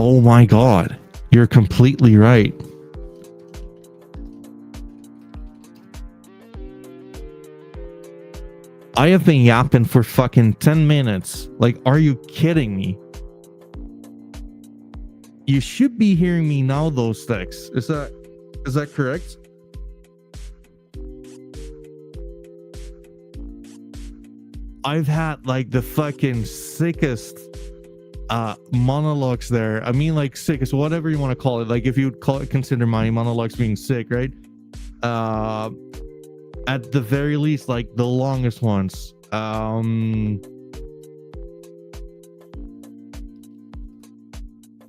Oh my God. You're completely right. I have been yapping for fucking 10 minutes. Like, are you kidding me? You should be hearing me now, though, Stex. Is that correct? I've had like the fucking sickest monologues there. I mean, like sickest, whatever you want to call it. Like if you would consider my monologues being sick, right? At the very least, like the longest ones.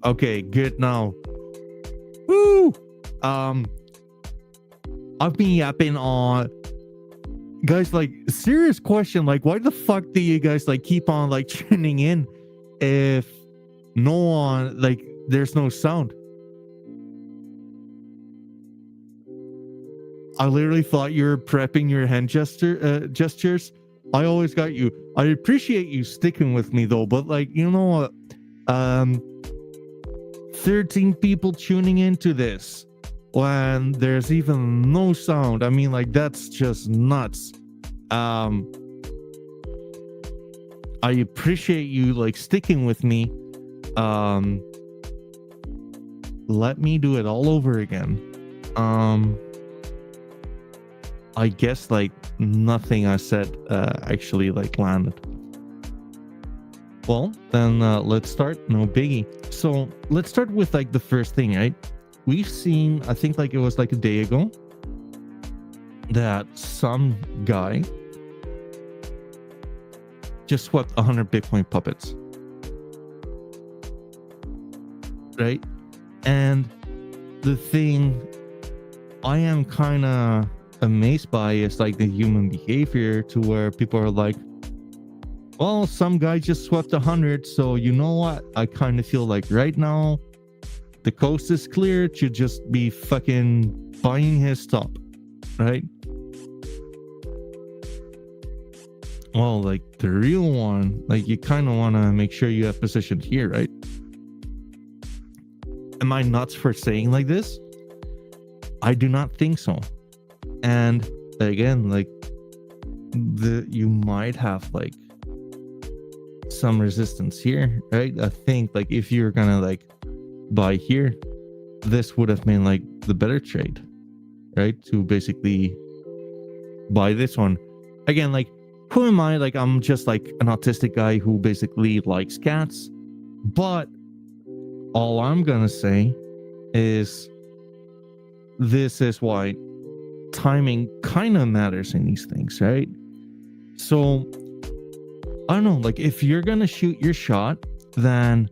Okay, good now. Woo! I've been yapping on, guys, like serious question, like why the fuck do you guys like keep on like tuning in if no one, like there's no sound? I literally thought you were prepping your hand gestures. I always got you. I appreciate you sticking with me though, but like, you know what? 13 people tuning into this when there's even no sound. I mean, like, that's just nuts. I appreciate you like sticking with me. Let me do it all over again. I guess like nothing I said actually like landed. Well, then let's start. No biggie. So let's start with like the first thing, right? We've seen, I think like it was like a day ago, that some guy just swept 100 Bitcoin puppets. Right? And the thing I am kind of amazed by is like the human behavior to where people are like, well, some guy just swept 100, so you know what? I kind of feel like right now the coast is clear to just be fucking buying his stuff, right? Well, like the real one, like you kind of want to make sure you have positioned here, right? Am I nuts for saying like this? I do not think so. And again, like you might have like some resistance here, right? I think like if you're gonna like buy here, this would have been like the better trade, right? To basically buy this one. Again, like who am I? Like I'm just like an autistic guy who basically likes cats. But all I'm gonna say is this is why timing kind of matters in these things, right? So I don't know, like if you're gonna shoot your shot, then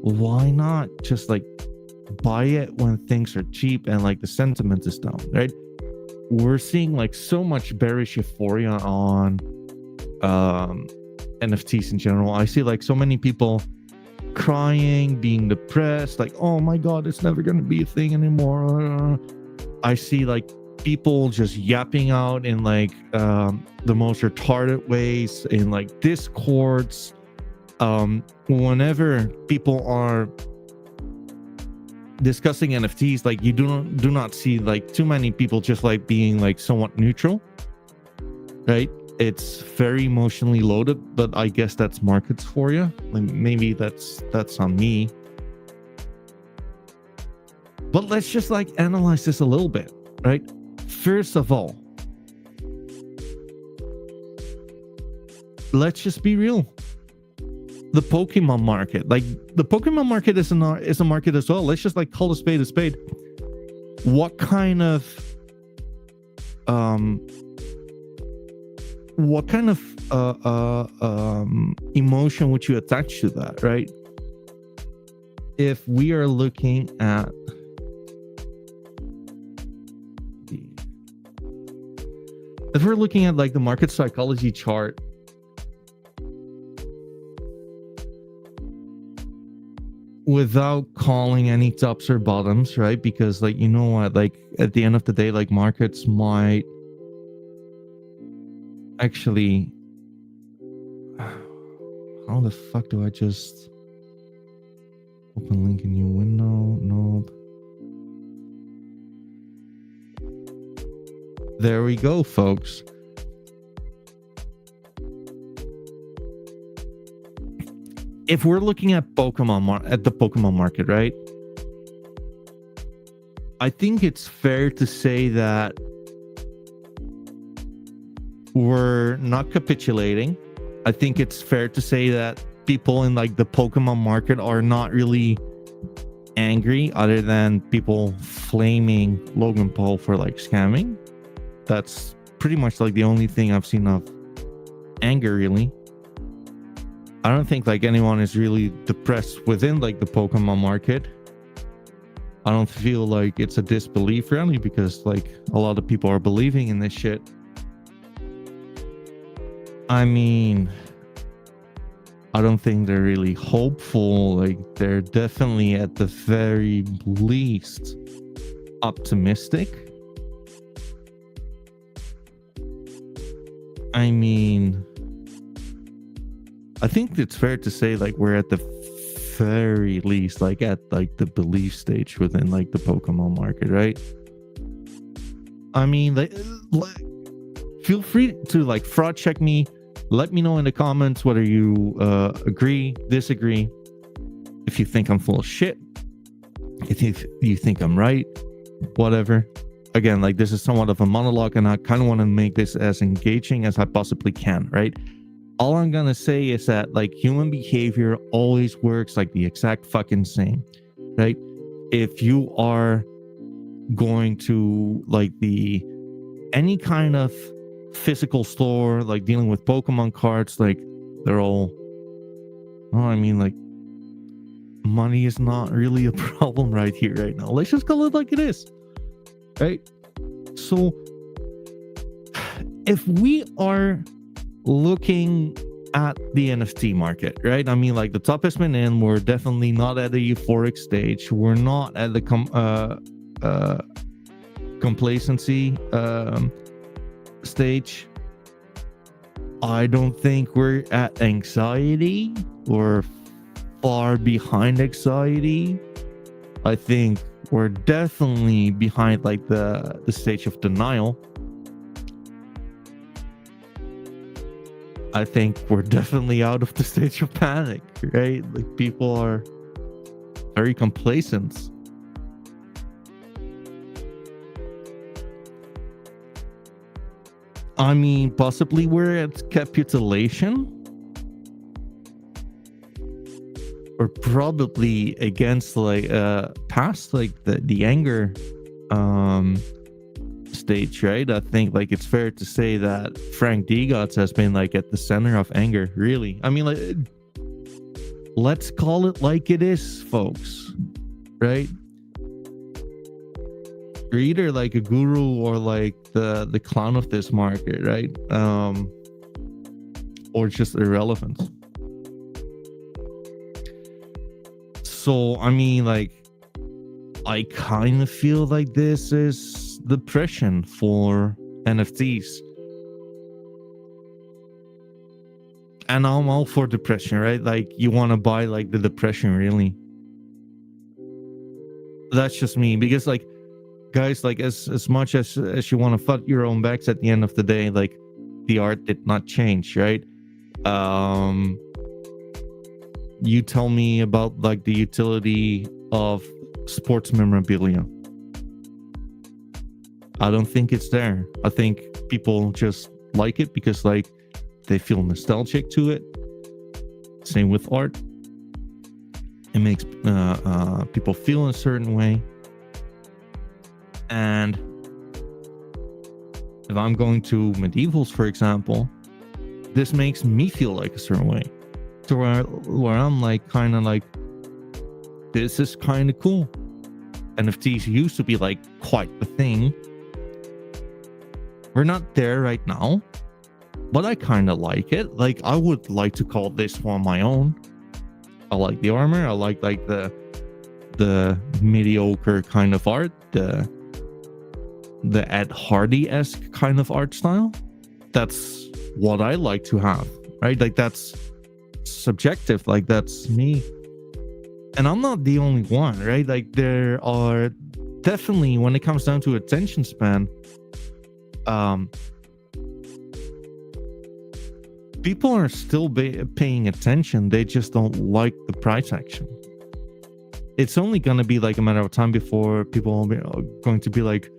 why not just like buy it when things are cheap and like the sentiment is down, right? We're seeing like so much bearish euphoria on NFTs in general. I see like so many people crying, being depressed, like, oh my god, it's never gonna be a thing anymore. I see like people just yapping out in like the most retarded ways in like discords. Whenever people are discussing NFTs, like you do not see like too many people just like being like somewhat neutral, right? It's very emotionally loaded, but I guess that's markets for you. Like maybe that's on me. But let's just like analyze this a little bit, right? First of all, let's just be real. The Pokemon market, like the Pokemon market is a market as well. Let's just like call a spade a spade. What kind of emotion would you attach to that, right? If we are looking at like the market psychology chart, without calling any tops or bottoms, right? Because like, you know what, like at the end of the day, like markets might actually, how the fuck do I just Open link in new window. Nope. There we go, folks. If we're looking at the Pokemon market, right? I think it's fair to say that we're not capitulating. I think it's fair to say that people in like the Pokemon market are not really angry, other than people flaming Logan Paul for like scamming. That's pretty much like the only thing I've seen of anger, really. I don't think like anyone is really depressed within like the Pokemon market. I don't feel like it's a disbelief, really, because like a lot of people are believing in this shit. I mean, I don't think they're really hopeful. Like, they're definitely at the very least optimistic. I mean, I think it's fair to say like we're at the very least like at like the belief stage within like the Pokemon market, right? I mean, like feel free to like fraud check me. Let me know in the comments whether you agree, disagree, if you think I'm full of shit, if you think I'm right, whatever. Again, like this is somewhat of a monologue, and I kind of want to make this as engaging as I possibly can, right? All I'm gonna say is that like human behavior always works like the exact fucking same, right? If you are going to like any kind of physical store, like dealing with Pokemon cards, like they're all, well, I mean, like money is not really a problem right here, right now. Let's just call it like it is, right? So if we are looking at the NFT market, right? I mean, like the top has been in. We're definitely not at a euphoric stage. We're not at the complacency stage. I don't think we're at anxiety. We're far behind anxiety. I think we're definitely behind like the stage of denial. I think we're definitely out of the stage of panic, right? Like people are very complacent. I mean, possibly we're at capitulation, or probably against like past like the anger stage, right? I think like it's fair to say that Frank Degots has been like at the center of anger, really. I mean, like, let's call it like it is, folks, right? You're either like a guru or like the clown of this market, right? Or just irrelevant. So I mean, like, I kind of feel like this is depression for NFTs, and I'm all for depression, right? Like, you want to buy like the depression, really. That's just me, because like, guys, like as much as you want to fuck your own backs, at the end of the day, like the art did not change, right? You tell me about like the utility of sports memorabilia. I don't think it's there. I think people just like it because like they feel nostalgic to it. Same with art. It makes people feel in a certain way. And if I'm going to medievals, for example, this makes me feel like a certain way, to where I'm like kind of like, this is kind of cool. NFTs used to be like quite the thing. We're not there right now, but I kind of like it. Like, I would like to call this one my own. I like the armor. I like the mediocre kind of art, the Ed Hardy-esque kind of art style. That's what I like to have, right? Like, that's subjective. Like, that's me. And I'm not the only one, right? Like there are definitely, when it comes down to attention span, people are still paying attention. They just don't like the price action. It's only going to be like a matter of time before people are going to be like,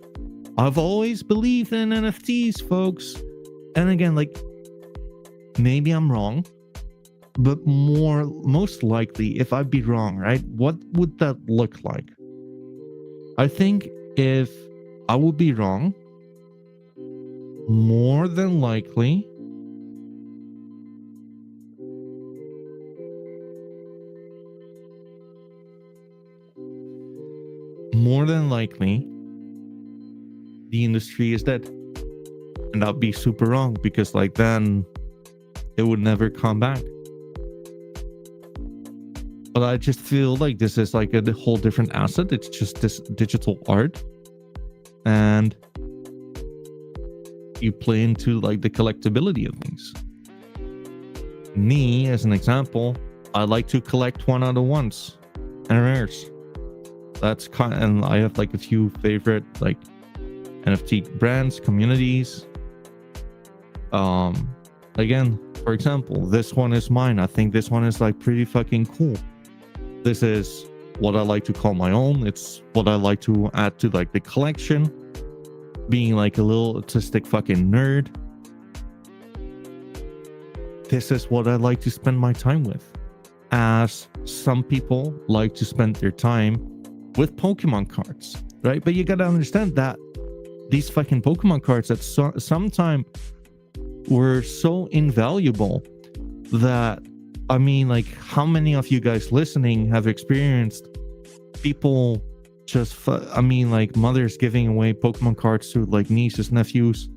I've always believed in NFTs, folks. And again, like, maybe I'm wrong, but most likely, if I'd be wrong, right, what would that look like? I think if I would be wrong, more than likely, the industry is dead. And I'd be super wrong, because like then it would never come back. But I just feel like this is like a whole different asset. It's just this digital art, and you play into like the collectability of things. Me, as an example, I like to collect one out of ones and rares. That's and I have like a few favorite like NFT brands, communities. Again, for example, this one is mine. I think this one is like pretty fucking cool. This is what I like to call my own. It's what I like to add to like the collection. Being like a little autistic fucking nerd. This is what I like to spend my time with. As some people like to spend their time with Pokemon cards, right? But you gotta understand that these fucking Pokemon cards at some time were so invaluable that, I mean, like, how many of you guys listening have experienced people just, like mothers giving away Pokemon cards to like nieces, nephews,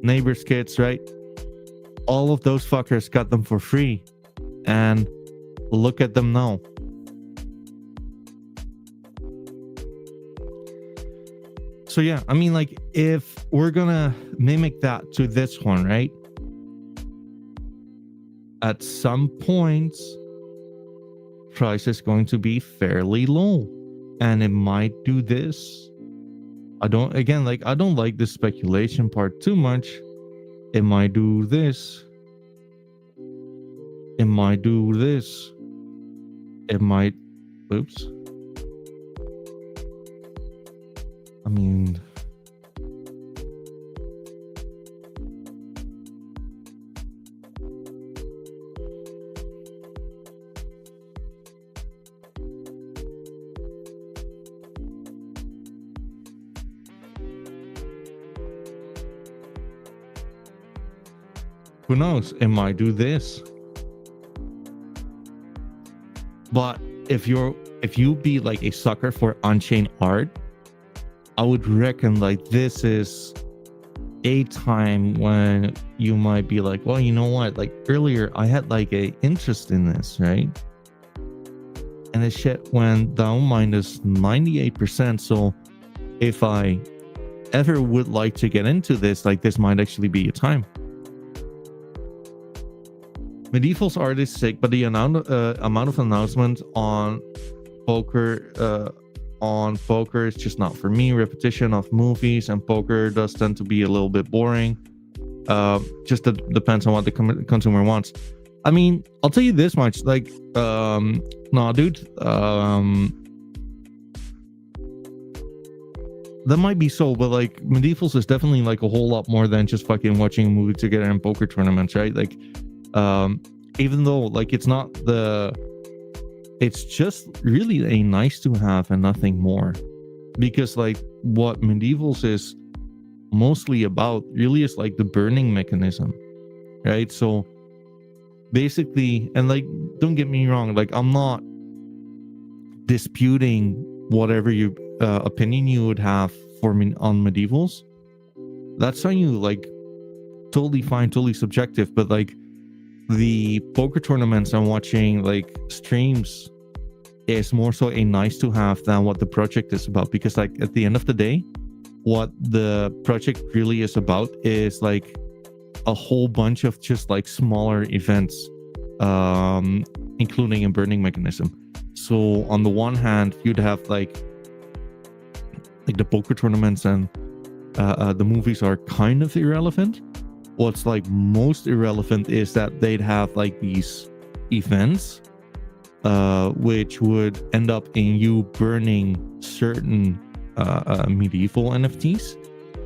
neighbors' kids, right? All of those fuckers got them for free, and look at them now. So yeah, I mean, like, if we're gonna mimic that to this one, right? At some points, price is going to be fairly low, and it might do this. I don't like the speculation part too much. It might do this. It might do this. It might, oops. I mean, who knows? It might do this. But if you be like a sucker for on-chain art, I would reckon like this is a time when you might be like, well, you know what? Like earlier I had like a interest in this, right? And the shit went down minus 98%. So if I ever would like to get into this, like this might actually be a time. Medieval's art is sick, but the amount of announcements on poker is just not for me. Repetition of movies and poker does tend to be a little bit boring. Just depends on what the consumer wants. I mean, I'll tell you this much, like, nah, dude, that might be so, but like Medievals is definitely like a whole lot more than just fucking watching a movie together in poker tournaments, right? Like, even though like it's just really a nice to have and nothing more, because like what Medievals is mostly about really is like the burning mechanism, right? So basically, and like, don't get me wrong, like I'm not disputing whatever you opinion you would have for me on Medievals. That's on you, like, totally fine, totally subjective. But like the poker tournaments and watching like streams is more so a nice to have than what the project is about, because like at the end of the day, what the project really is about is like a whole bunch of just like smaller events, including a burning mechanism. So on the one hand, you'd have like the poker tournaments and the movies are kind of irrelevant. What's like most irrelevant is that they'd have like these events which would end up in you burning certain medieval NFTs,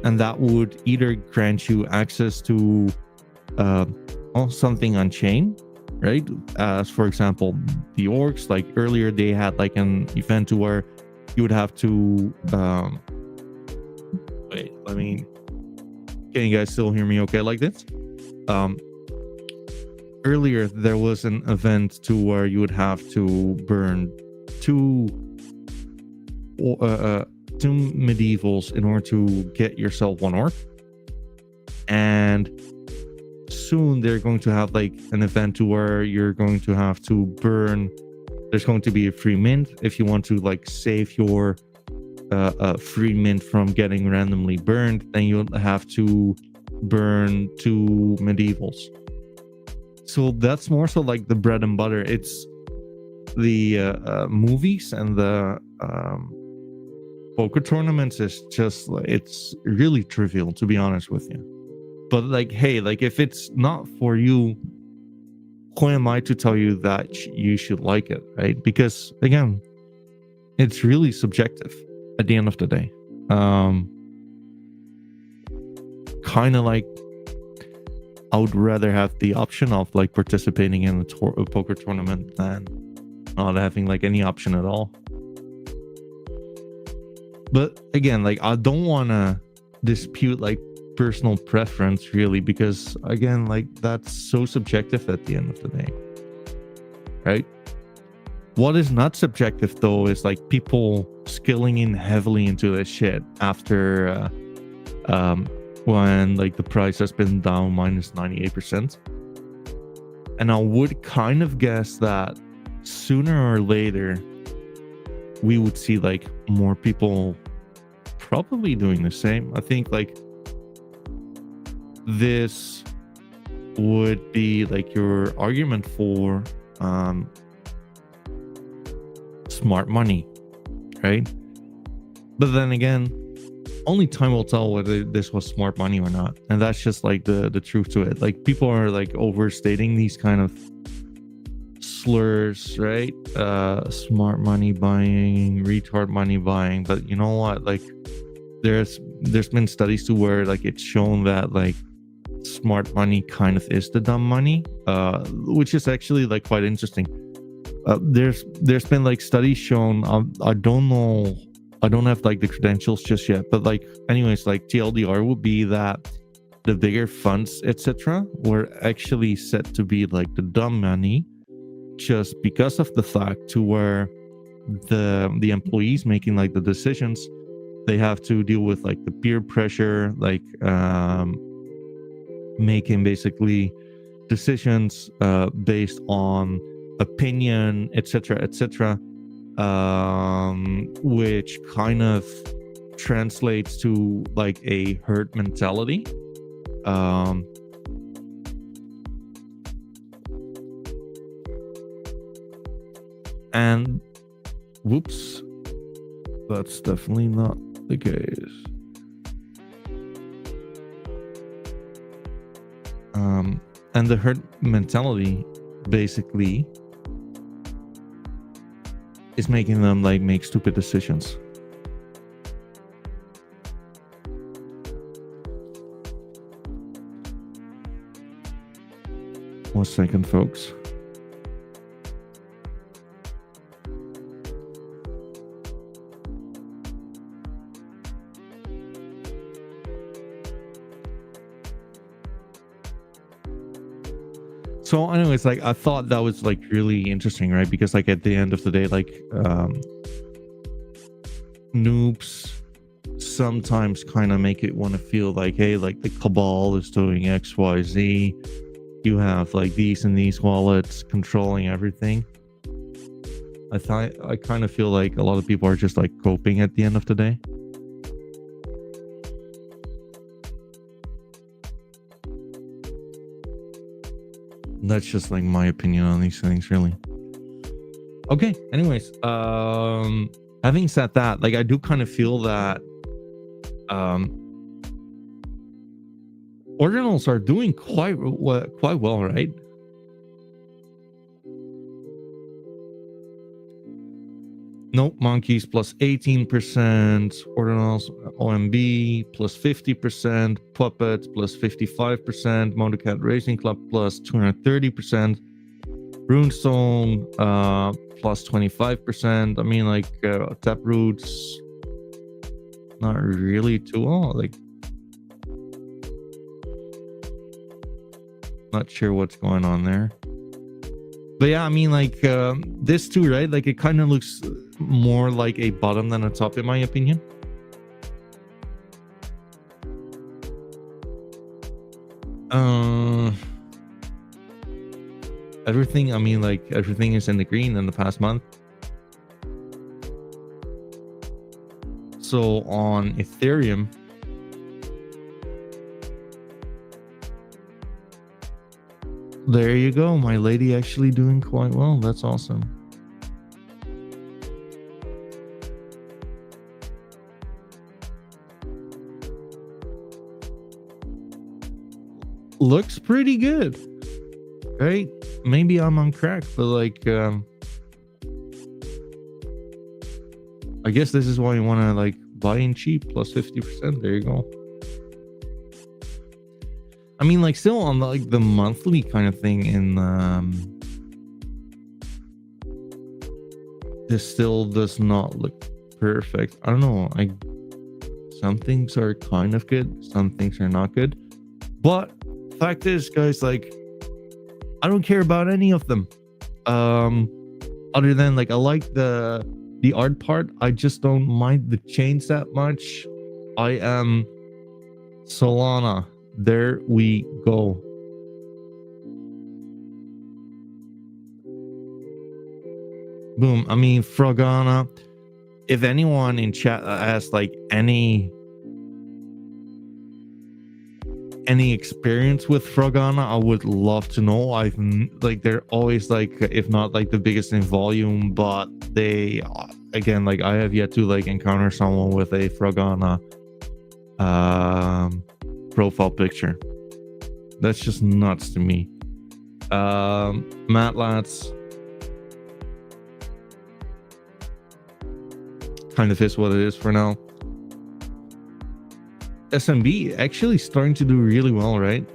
and that would either grant you access to something on chain, right? As for example, the orcs, like earlier they had like an event to where you would have to wait, can you guys still hear me okay like this? Earlier there was an event to where you would have to burn two medievals in order to get yourself one orc, and soon they're going to have like an event to where you're going to have to burn. There's going to be a free mint if you want to like save your free mint from getting randomly burned. Then you'll have to burn two medievals. So that's more so like the bread and butter. It's the movies and the poker tournaments is just like, it's really trivial, to be honest with you. But like, hey, like if it's not for you, who am I to tell you that you should like it, right? Because again, it's really subjective at the end of the day. Kind of like I would rather have the option of like participating in a poker tournament than not having like any option at all. But again, like I don't want to dispute like personal preference really, because again, like that's so subjective at the end of the day, right? What is not subjective though is like people skilling in heavily into this shit after when like the price has been down minus 98%. And I would kind of guess that sooner or later we would see like more people probably doing the same. I think like this would be like your argument for smart money, right? But then again, only time will tell whether this was smart money or not, and that's just like the truth to it. Like people are like overstating these kind of slurs, right? Smart money buying, retard money buying. But you know what, like there's been studies to where like it's shown that like smart money kind of is the dumb money, which is actually like quite interesting. There's been like studies shown, I don't know, I don't have like the credentials just yet, but like anyways, like TLDR would be that the bigger funds etc were actually said to be like the dumb money, just because of the fact to where the employees making like the decisions, they have to deal with like the peer pressure, like making basically decisions based on opinion etc, which kind of translates to like a herd mentality. And whoops, that's definitely not the case. And the herd mentality basically is making them like make stupid decisions. One second, folks. So anyways, like I thought that was like really interesting, right? Because like at the end of the day, like noobs sometimes kind of make it want to feel like, hey, like the cabal is doing XYZ. You have like these and these wallets controlling everything. I kind of feel like a lot of people are just like coping at the end of the day. That's just like my opinion on these things, really. Okay, anyways, having said that, like I do kind of feel that ordinals are doing quite well, right? Nope, monkeys plus 18%, ordinals OMB plus 50%, puppets plus 55%, Motorcat Racing Club plus 230%, runestone plus 25%. I mean, like taproots not really too well, like not sure what's going on there. But yeah, I mean, like this too, right? Like it kind of looks more like a bottom than a top, in my opinion. Everything, I mean, like everything is in the green in the past month. So on Ethereum, there you go. My lady actually doing quite well. That's awesome. Looks pretty good, right? Maybe I'm on crack, but like I guess this is why you want to like buy in cheap plus 50%. There you go. I mean, like still on like the monthly kind of thing in this still does not look perfect. I don't know. Some things are kind of good, some things are not good. But fact is, guys, like I don't care about any of them. Other than like I like the art part. I just don't mind the chains that much. I am Solana. There we go. Boom. I mean, Frogana. If anyone in chat has like any experience with Frogana, I would love to know. I've like they're always like, if not like the biggest in volume, but they again, like I have yet to like encounter someone with a Frogana profile picture. That's just nuts to me. Matlats kind of is what it is for now. SMB actually starting to do really well, right?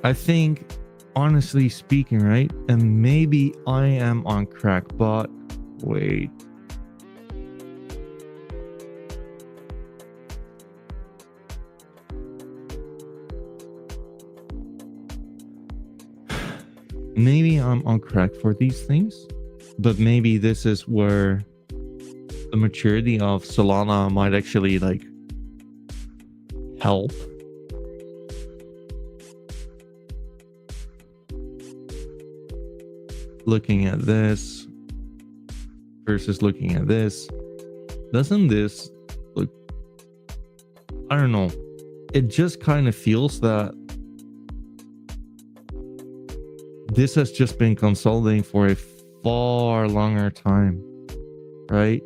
I think, honestly speaking, right? And maybe I am on crack, but wait. Maybe I'm on crack for these things, but maybe this is where the maturity of Solana might actually like help. Looking at this versus looking at this, doesn't this look, I don't know, it just kind of feels that this has just been consolidating for a far longer time, right?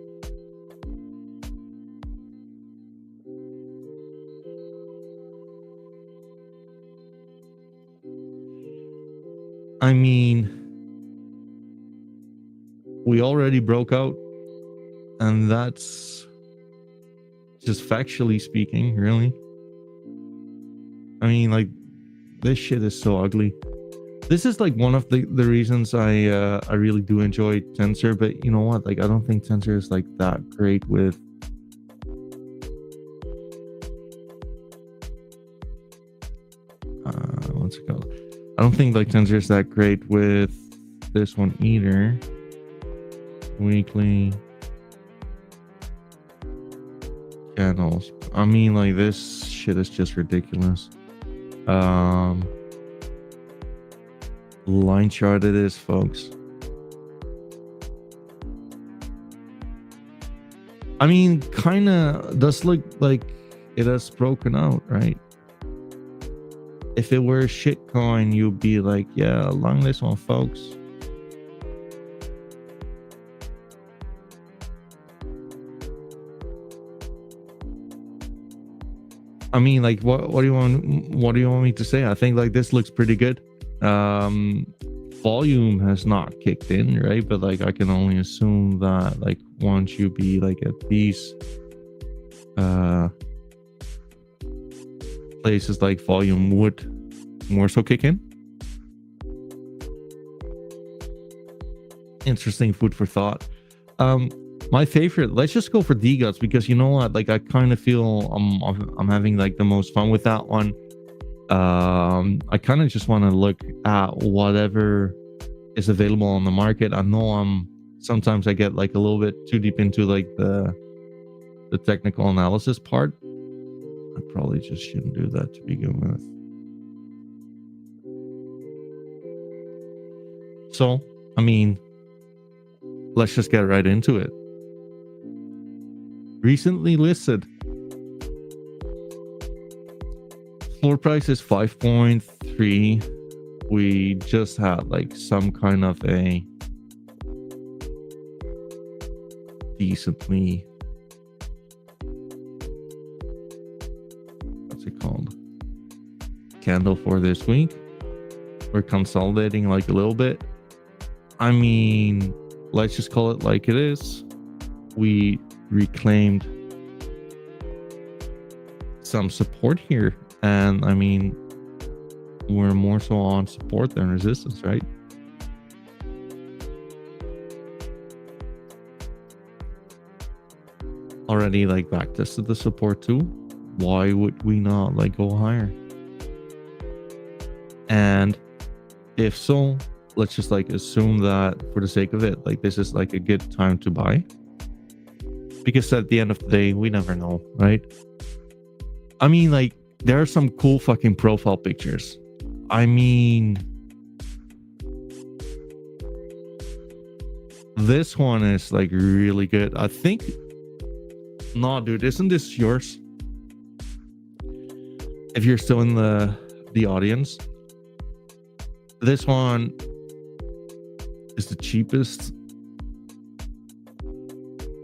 I mean, we already broke out, and that's just factually speaking, really. I mean, like, this shit is so ugly. This is like one of the reasons I really do enjoy Tensor, but you know what? Like, I don't think Tensor is like that great with what's it called? I don't think like Tensor is that great with this one either. Weekly candles. I mean, like, this shit is just ridiculous. Line chart it is, folks. I mean, kind of does look like it has broken out, right? If it were a shit coin, you'd be like, yeah, long this one, folks. I mean, like, what do you want me to say? I think like this looks pretty good. Volume has not kicked in, right? But like I can only assume that like once you be like at these places, like volume would more so kick in. Interesting food for thought. My favorite, let's just go for D-Guts, because you know what, like I kind of feel I'm having like the most fun with that one. I kind of just want to look at whatever is available on the market. I know sometimes I get like a little bit too deep into like the technical analysis part. I probably just shouldn't do that to begin with. So, I mean, let's just get right into it. Recently listed. Floor price is 5.3. We just had like some kind of a decently, what's it called, candle for this week. We're consolidating like a little bit. I mean, let's just call it like it is. We reclaimed some support here, and I mean, we're more so on support than resistance, right? Already like back tested the support too. Why would we not like go higher? And if so, let's just like assume that for the sake of it, like this is like a good time to buy, because at the end of the day, we never know, right? I mean, like there are some cool fucking profile pictures. I mean, this one is like really good. I think, no, dude, isn't this yours? If you're still in the audience, this one is the cheapest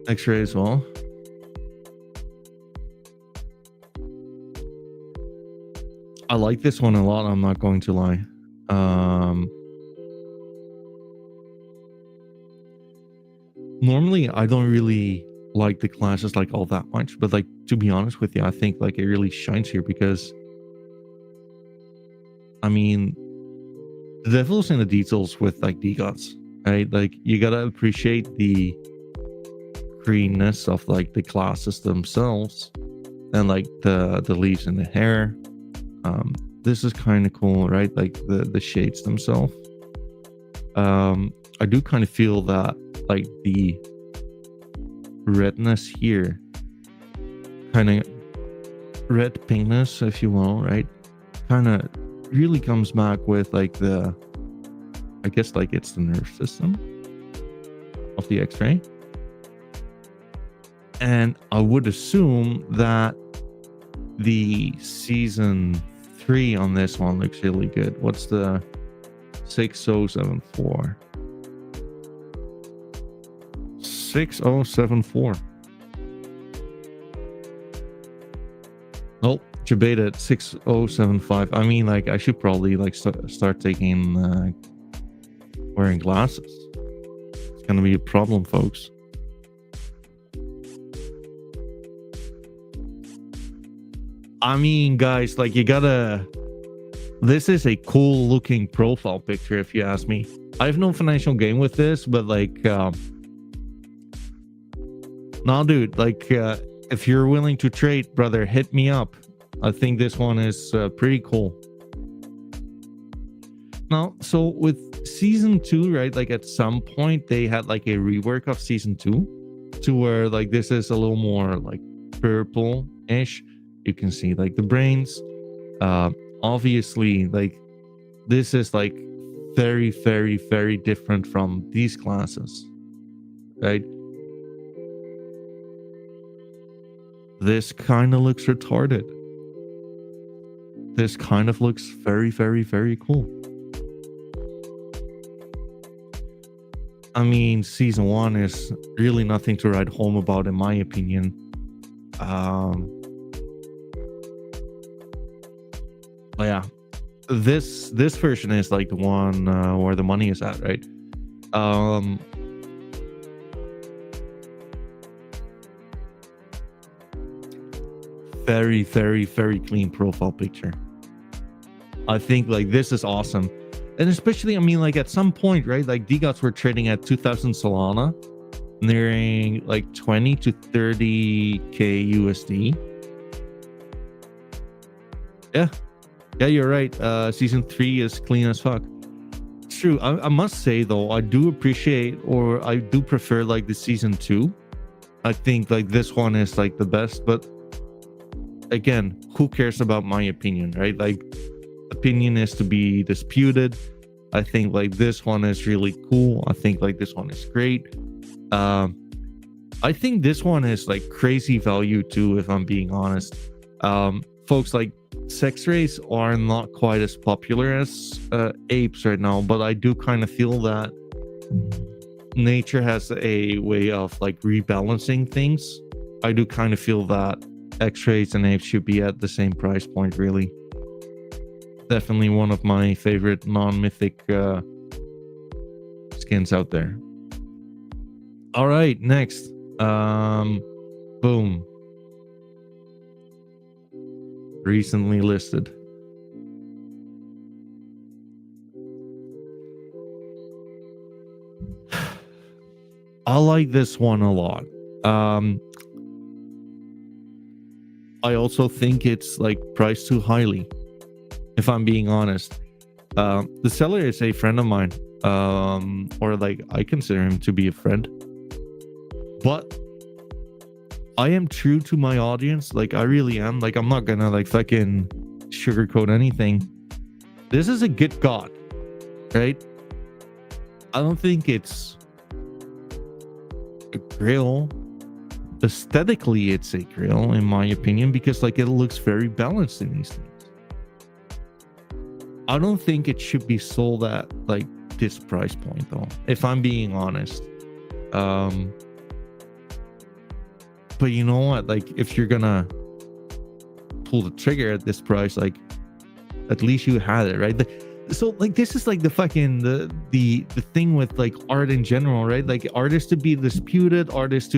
X-ray as well. I like this one a lot, I'm not going to lie. Normally I don't really like the classes like all that much, but like to be honest with you, I think like it really shines here, because I mean, the devil's in the details with like D-Guts, right? Like you gotta appreciate the greenness of like the classes themselves, and like the leaves in the hair. This is kind of cool, right? Like the shades themselves. I do kind of feel that like the redness here, kind of red pinkness, if you will, right? Kind of really comes back with like the, I guess like it's the nerve system of the X-ray. And I would assume that the season 3 on this one looks really good. What's the 6074? 6074. Nope, Jabeta at 6075. I mean, like, I should probably like start taking wearing glasses. It's gonna be a problem, folks. I mean, guys, like you gotta, this is a cool looking profile picture if you ask me. I have no financial gain with this, but like nah, dude, like if you're willing to trade, brother, hit me up. I think this one is pretty cool. Now, so with season 2, right, like at some point they had like a rework of season 2 to where like this is a little more like purple-ish. You can see like the brains. Obviously, like this is like very, very, very different from these classes, right? This kind of looks retarded. This kind of looks very, very, very cool. I mean, season 1 is really nothing to write home about, in my opinion. But yeah, this version is like the one where the money is at, right? Very, very, very clean profile picture. I think like this is awesome. And especially, I mean, like at some point, right? Like DGOTs were trading at 2,000 Solana, nearing like 20 to 30k USD. Yeah, you're right. Season 3 is clean as fuck. It's true. I must say though, I do appreciate, or I do prefer like the season 2. I think like this one is like the best, but again, who cares about my opinion, right? Like, opinion is to be disputed. I think like this one is really cool. I think like this one is great. I think this one is like crazy value too, if I'm being honest. Folks, like sex rays are not quite as popular as apes right now, but I do kind of feel that nature has a way of like rebalancing things. I do kind of feel that X-rays and apes should be at the same price point, really. Definitely one of my favorite non-mythic skins out there. All right, next. Boom. Recently listed. I like this one a lot. I also think it's like priced too highly, if I'm being honest. The seller is a friend of mine, or like I consider him to be a friend, but I am true to my audience. Like I really am. Like I'm not gonna like fucking sugarcoat anything. This is a good god, right? I don't think it's a grail. Aesthetically, it's a grail in my opinion, because like it looks very balanced in these things. I don't think it should be sold at like this price point though, if I'm being honest. But you know what, like if you're gonna pull the trigger at this price, like at least you had it, right? So like this is like the fucking the thing with like art in general, right? Like art is to be disputed, art is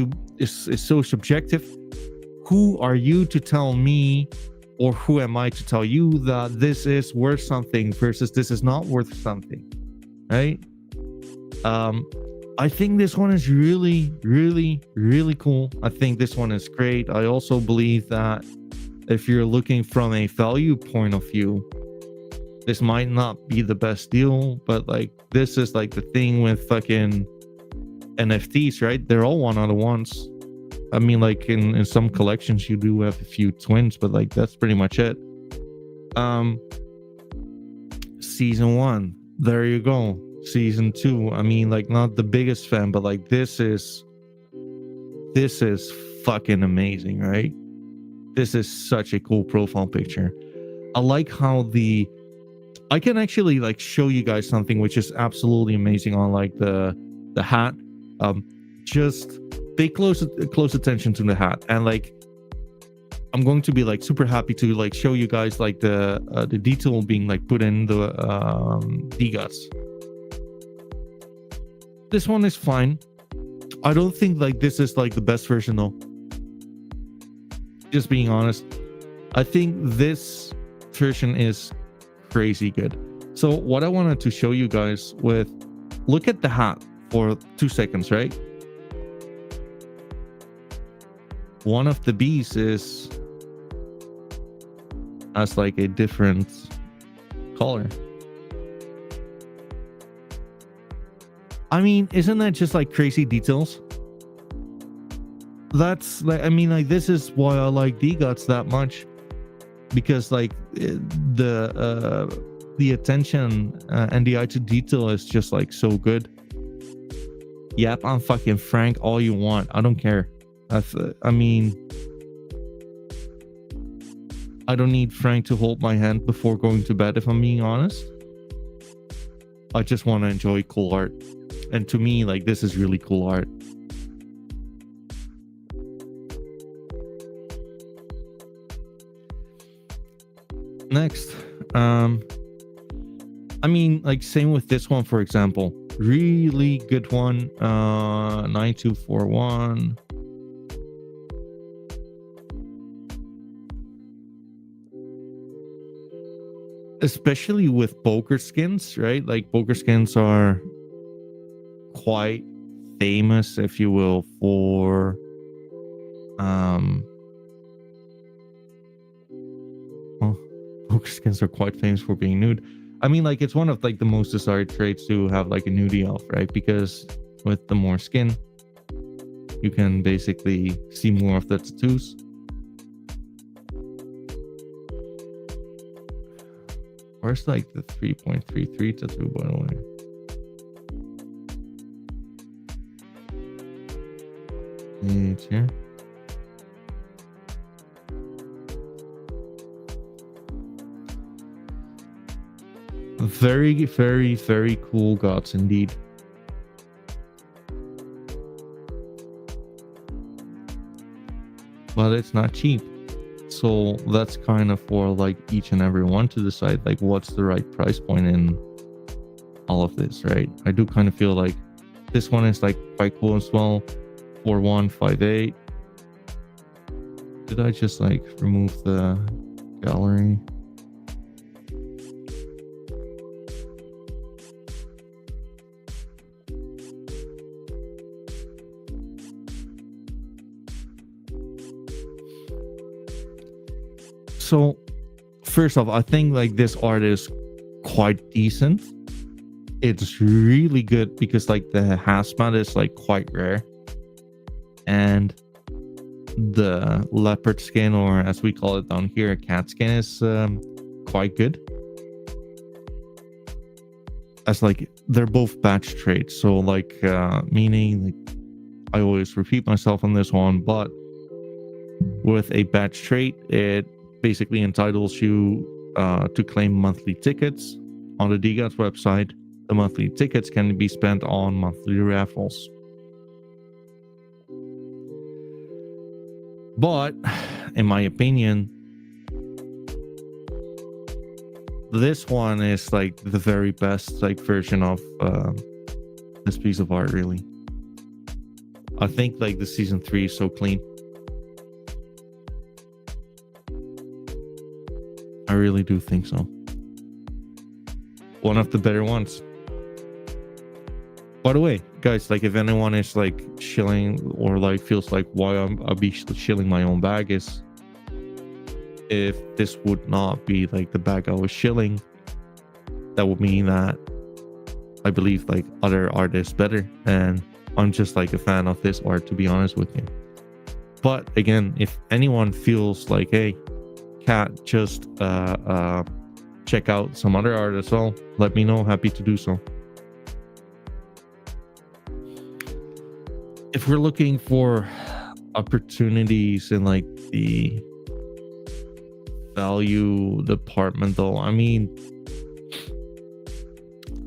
so subjective. Who are you to tell me, or who am I to tell you that this is worth something versus this is not worth something, right? I think this one is really, really, really cool. I think this one is great. I also believe that if you're looking from a value point of view, this might not be the best deal, but like this is like the thing with fucking NFTs, right? They're all one out of ones. I mean, like in some collections you do have a few twins, but like that's pretty much it. Season 1, there you go. Season 2, I mean, like not the biggest fan, but like this is fucking amazing, right? This is such a cool profile picture. I like how I can actually like show you guys something which is absolutely amazing on like the hat. Just pay close attention to the hat, and like I'm going to be like super happy to like show you guys like the detail being like put in the DGOTs. This one is fine. I don't think like this is like the best version though. Just being honest, I think this version is crazy good. So what I wanted to show you guys with, look at the hat for 2 seconds, right? One of the bees has like a different color. I mean, isn't that just like crazy details? That's like, I mean, like this is why I like DGOTs that much, because like the attention and the eye to detail is just like so good. Yep, I'm fucking frank all you want. I don't care. I mean, I don't need Frank to hold my hand before going to bed, if I'm being honest. I just want to enjoy cool art. And to me, like, this is really cool art. Next, I mean, like, same with this one, for example. Really good one. 9241. Especially with poker skins, right? Like, poker skins are quite famous, if you will, for well, poker skins are quite famous for being nude. I mean, like, it's one of like the most desired traits to have like a nudie elf, right? Because with the more skin, you can basically see more of the tattoos. Where's like the 3.33 tattoo, by the way? It's here. Very, very, very cool gods indeed. But it's not cheap. So that's kind of for like each and every one to decide like what's the right price point in all of this, right? I do kind of feel like this one is like quite cool as well. 4158. Did I just like remove the gallery? So first off, I think like this art is quite decent. It's really good because like the hazmat is like quite rare, and the leopard skin, or as we call it down here, cat skin, is quite good. As like they're both batch traits, so like meaning like I always repeat myself on this one, but with a batch trait, it basically entitles you to claim monthly tickets on the DGOTS website. The monthly tickets can be spent on monthly raffles. But in my opinion, this one is like the very best like version of this piece of art, really. I think like the season 3 is so clean. I really do think so. One of the better ones. By the way, guys, like if anyone is like shilling or like feels like why I'll be shilling my own bag is if this would not be like the bag I was shilling, that would mean that I believe like other artists better, and I'm just like a fan of this art, to be honest with you. But again, if anyone feels like, hey, Cat, just check out some other art as well, let me know. Happy to do so. If we're looking for opportunities in like the value department, though, I mean,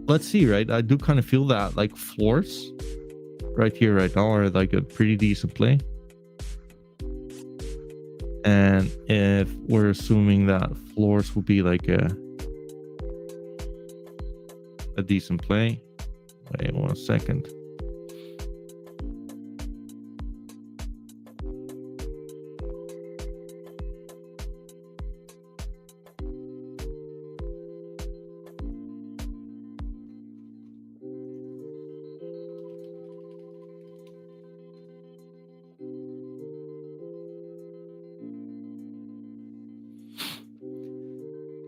let's see, right? I do kind of feel that like floors right here right now are like a pretty decent play. And if we're assuming that floors will be like a decent play, wait 1 second.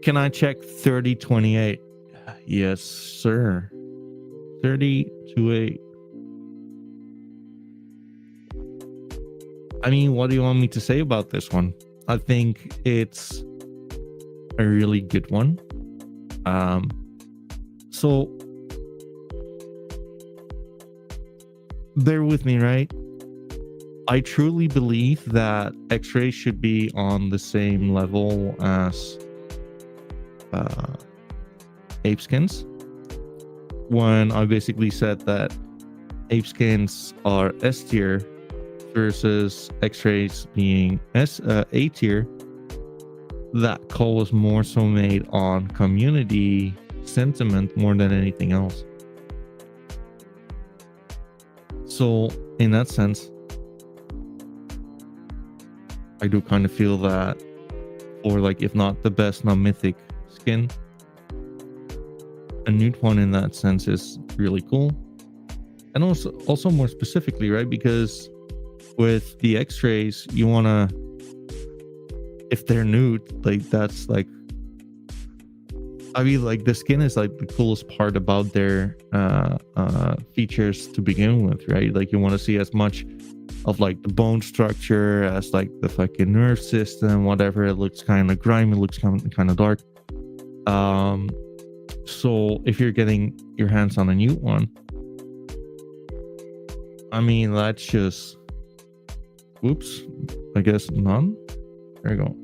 Can I check 3028? Yes, sir. 3028. I mean, what do you want me to say about this one? I think it's a really good one. So bear with me, right? I truly believe that X-Ray should be on the same level as ape skins. When I basically said that ape skins are S tier versus X-Rays being A tier, that call was more so made on community sentiment more than anything else. So in that sense, I do kind of feel that, or like if not the best non-mythic skin, a nude one in that sense is really cool. And also more specifically, right? Because with the X-Rays, you want to, if they're nude, like that's like, I mean, like the skin is like the coolest part about their features to begin with, right? Like you want to see as much of like the bone structure as like the fucking nerve system, whatever. It looks kind of grimy, it looks kind of dark. So if you're getting your hands on a new one, I mean, that's just, whoops, I guess none. There you go.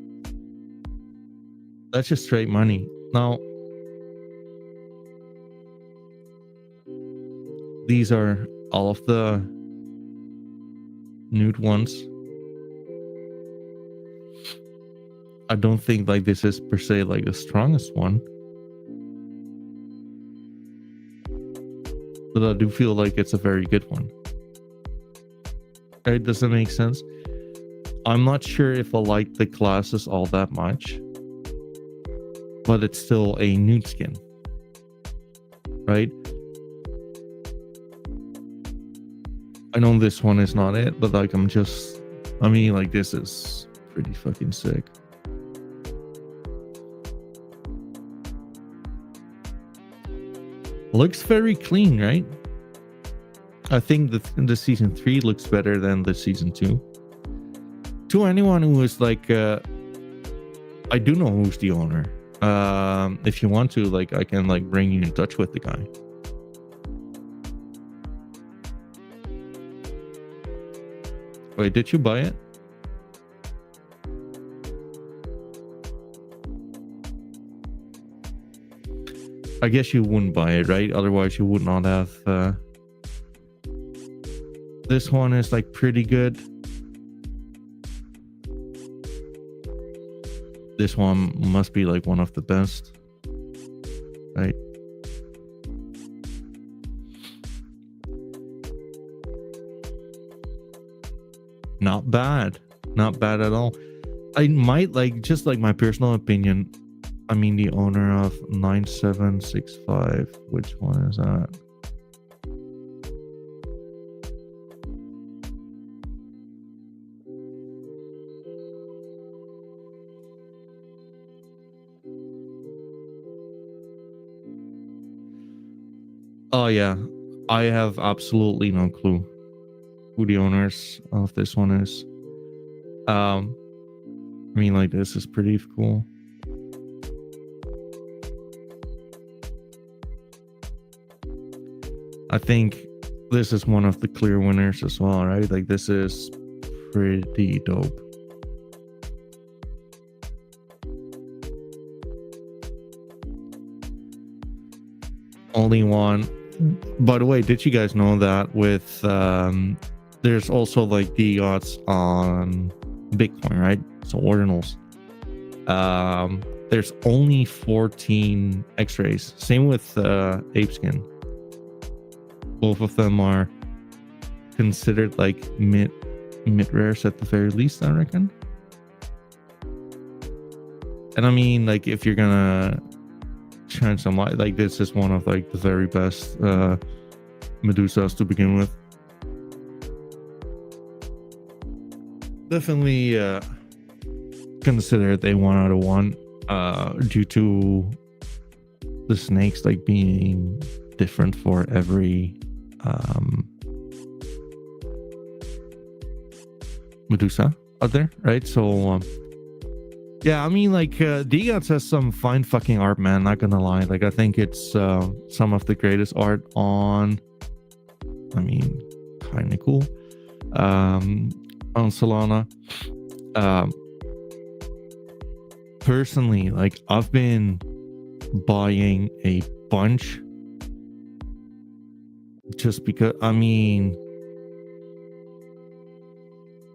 That's just straight money. Now, these are all of the nude ones. I don't think like this is per se like the strongest one, but I do feel like it's a very good one. Right? Does that make sense? I'm not sure if I like the classes all that much, but it's still a nude skin, right? I know this one is not it, but like I mean, like this is pretty fucking sick. Looks very clean, right? I think the season 3 looks better than the season 2. To anyone who is like, I do know who's the owner. If you want to, like, I can like bring you in touch with the guy. Wait, did you buy it? I guess you wouldn't buy it, right? Otherwise you would not have. This one is like pretty good. This one must be like one of the best, right? Not bad. Not bad at all. I might like, just like my personal opinion, I mean the owner of 9765, which one is that? Oh yeah, I have absolutely no clue who the owners of this one is. I mean, like, this is pretty cool. I think this is one of the clear winners as well, right? Like, this is pretty dope. Only one. By the way, did you guys know that with there's also like the odds on Bitcoin, right? So ordinals. There's only 14 X-rays. Same with Apeskin. Both of them are considered like mid rares at the very least, I reckon. And I mean, like, if you're gonna shine some light, like, this is one of like the very best Medusas to begin with. Definitely consider it a 1 out of 1 due to the snakes like being different for every Medusa out there, right? So yeah, I mean, like, Digats has some fine fucking art, man, not gonna lie. Like, I think it's some of the greatest art on, I mean, kind of cool. on Solana. Um, Personally, like I've been buying a bunch just because, I mean,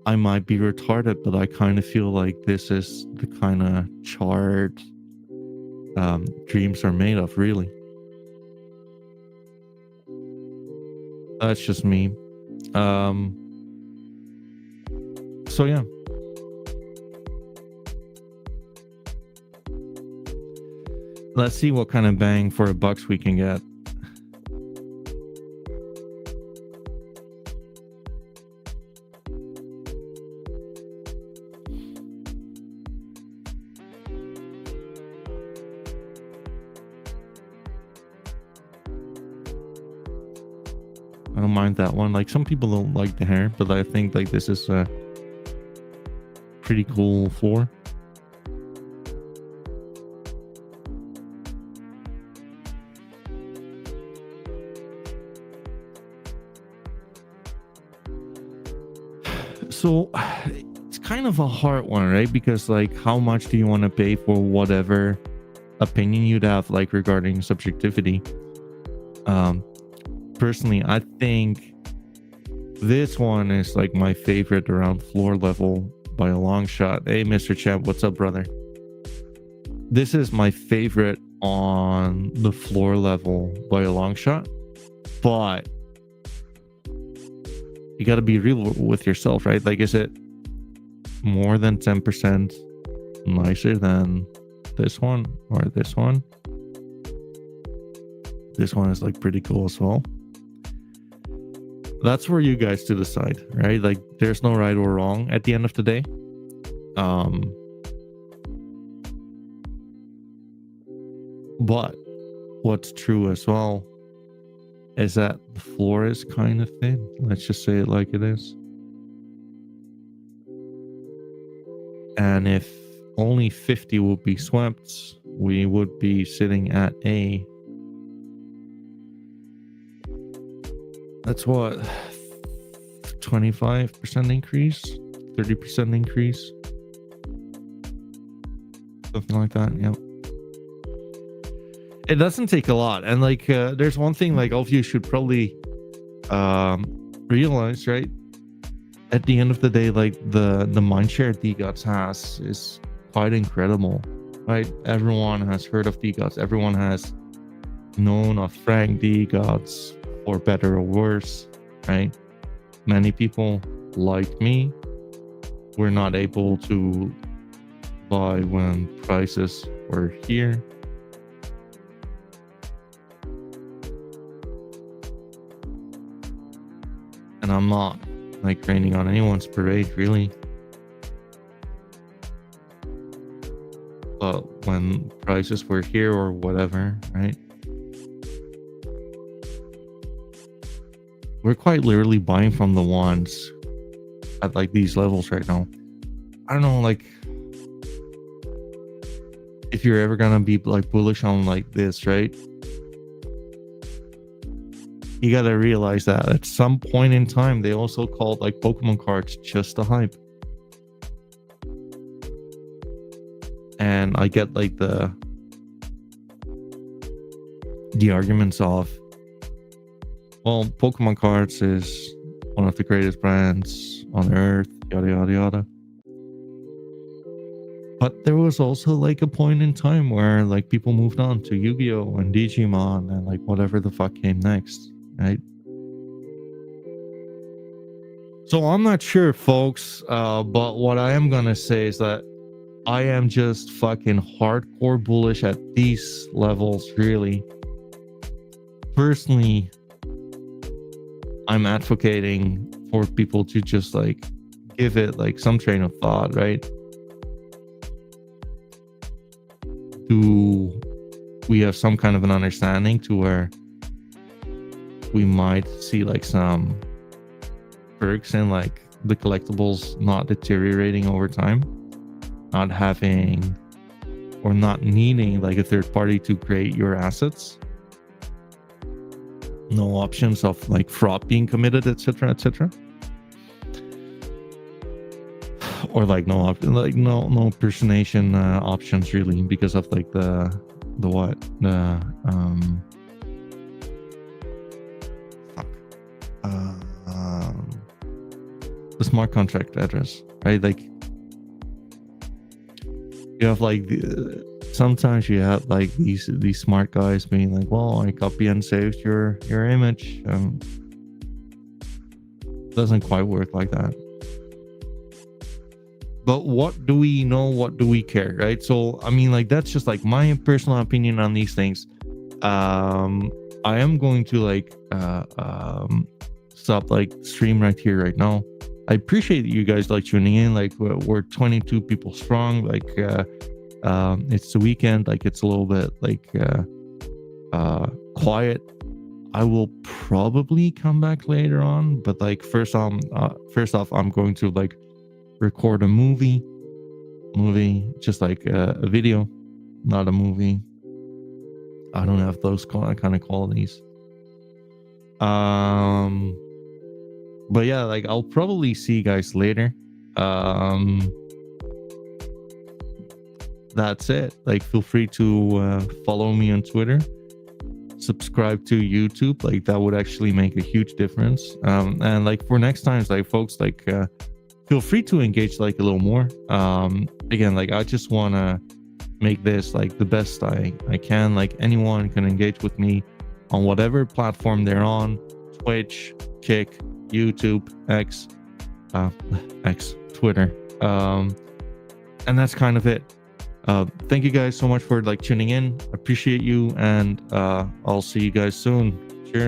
I might be retarded, but I kind of feel like this is the kind of chart dreams are made of, really. That's just me. So yeah. Let's see what kind of bang for a bucks we can get. I don't mind that one. Like some people don't like the hair, but I think like this is a pretty cool floor. So it's kind of a hard one, right? Because like how much do you want to pay for whatever opinion you'd have like regarding subjectivity? Personally, I think this one is like my favorite around floor level by a long shot. Hey, Mr. Champ, what's up, brother? This is my favorite on the floor level by a long shot, but you got to be real with yourself, right? Like, is it more than 10% nicer than this one or this one? This one is like pretty cool as well. That's for you guys to decide, right? Like there's no right or wrong at the end of the day. But what's true as well is that the floor is kind of thin. Let's just say it like it is. And if only 50 would be swept, we would be sitting at a, that's what, 25% increase, 30% increase, something like that. Yep. It doesn't take a lot. And like there's one thing like all of you should probably realize, right? At the end of the day, like the mindshare DGOTS has is quite incredible, right? Everyone has heard of DGOTS. Everyone has known of Frank DGOTS, for better or worse, right? Many people like me were not able to buy when prices were here. And I'm not like raining on anyone's parade, really. But when prices were here or whatever, right? We're quite literally buying from the ones at like these levels right now. I don't know, like if you're ever gonna be like bullish on like this, right? You gotta realize that at some point in time, they also called like Pokemon cards just a hype. And I get like the arguments of, well, Pokemon cards is one of the greatest brands on earth, yada yada yada. But there was also like a point in time where like people moved on to Yu-Gi-Oh and Digimon and like whatever the fuck came next, right? So I'm not sure, folks, but what I am gonna say is that I am just fucking hardcore bullish at these levels, really. Personally, I'm advocating for people to just like give it like some train of thought, right? Do we have some kind of an understanding to where we might see like some perks in like the collectibles not deteriorating over time, not having or not needing like a third party to create your assets, no options of like fraud being committed, etc., etc. or like no option, like no personation options really, because of like the what fuck, the smart contract address, right? Like you have like sometimes you have like these smart guys being like, well, I copy and saved your image. Doesn't quite work like that. But what do we know? What do we care, right? So I mean, like that's just like my personal opinion on these things. I am going to like stop like stream right here right now. I appreciate you guys like tuning in. Like we're 22 people strong. Like it's the weekend. Like it's a little bit like quiet. I will probably come back later on, but like first off, I'm going to like record a movie, just like a video, not a movie. I don't have those kind of qualities. But yeah, like I'll probably see you guys later. That's it. Like feel free to follow me on Twitter, subscribe to YouTube. Like that would actually make a huge difference. And like for next times, like folks, like feel free to engage like a little more. Again, like I just want to make this like the best I can. Like anyone can engage with me on whatever platform they're on: Twitch, Kick, YouTube, X, Twitter. And that's kind of it. Thank you guys so much for like tuning in. Appreciate you, and I'll see you guys soon.